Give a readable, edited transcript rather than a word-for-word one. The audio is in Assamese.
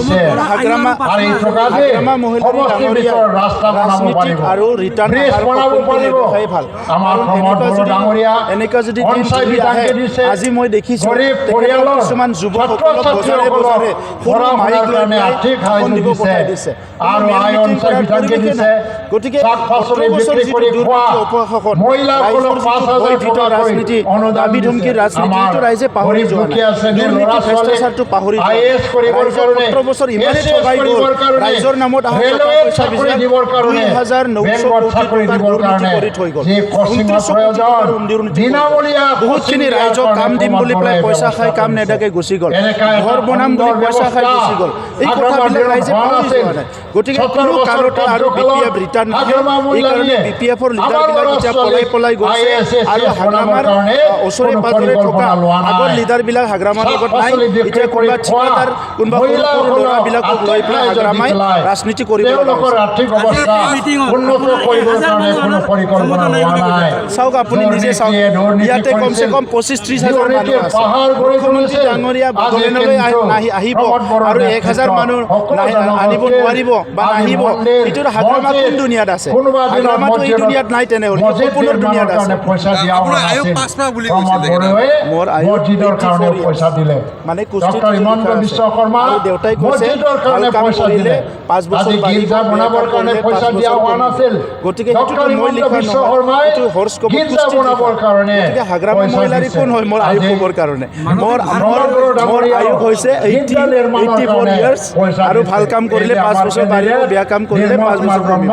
দিছে আৰু এই টকা দি সমষ্টিৰ ভিতৰত ৰাস্তা বনাব পাৰিব, ব্ৰিজ বনাব পাৰিব। আমাৰ প্ৰমোদ বড়ো ডাঙৰীয়া পঞ্চায়ত বিধানকে দিছে, আজি মই দেখিছোঁ গৰীব পৰিয়ালৰ কিছুমান যুৱকসকলক ছাত্ৰ-ছাত্ৰীসকলক পঢ়া শুনাৰ কাৰণে আৰ্থিক সাহায্য দিছে আৰু আই অঞ্চল বিধানকে দিছে। গতিকে শাক-পাচলি বিক্ৰী কৰি খোৱা মহিলাসকলক 5,000 টকাকৈ অনুদান দিছে। আমাৰ গৰীব দুখীয়া শ্ৰেণীৰ ল'ৰা-ছোৱালীক IAS কৰিবৰ কাৰণে, SAS কৰিবৰ কাৰণে, ৰেলৱেত চাকৰি দিবৰ কাৰণে, বেংকত চাকৰি দিবৰ কাৰণে যি কোচিঙৰ প্ৰয়োজন, বিনামূলীয়া বহুতখিনি ৰাইজক কাম দিম বুলি পেলাই পইচা খাই কাম নেদাকে গুচি গ'ল, ঘৰ বনাম বুলি পইচা খাই গুচি গ'ল। এই কথাবিলাক ৰাইজে পাহৰি যোৱা নাই। গতিকে কোনো কাৰণতে আৰু BPF ৰিটাৰ্ণ এইকাৰণে BPF-ৰ লিডাৰবিলাক এতিয়া পলাই গৈছে আৰু হাগ্ৰামাৰ ওচৰে পাজৰে থকা আগৰ লিডাৰবিলাক হাগ্ৰামাৰ লগত নাই। এতিয়া কোনোবা ঠিকাদাৰ, কোনোবা ল'ৰাবিলাকক লৈ পেলাই হাগ্ৰামাই ৰাজনীতি কৰিব চাওক, আপুনি নিজে চাওক, ইয়াতে কমচে কম 25-30 হাজাৰ মানুহ আছে। মুখ্যমন্ত্ৰী ডাঙৰীয়া বড়োলেণ্ডলৈ আহিব আৰু 1,000 মানুহ আনিব নোৱাৰিব বা নাহিব। এইটো হাগ্ৰামা কোন দুনিয়াত আছে? হাগ্ৰামাটো এই দুনিয়াত নাই। তেনেহ'লে সপোনৰ দুনিয়াত আছে। মোৰ আয়ুস মানে কুস্তিত আৰু দেউতাই কৈছে ভাল কাম কৰিলে 5 বছৰ বনাবৰ কাৰণে পইচা দিয়া হোৱা নাছিল। গতিকে সেইটো মই লিখা নহয়, এইটো হৰ্ষ কবুৰ বনাবৰ কাৰণে গতিকে হাগ্ৰামা মহিলাৰী কোন হয় মোৰ আয়ুস ক'বৰ কাৰণে? মোৰ আয়ুস হৈছে 84 ইয়াৰ্ছ আৰু ভাল কাম কৰিলে 5 বছৰ বাঢ়িব, বেয়া কাম কৰিলে 5 বছৰ কমিব।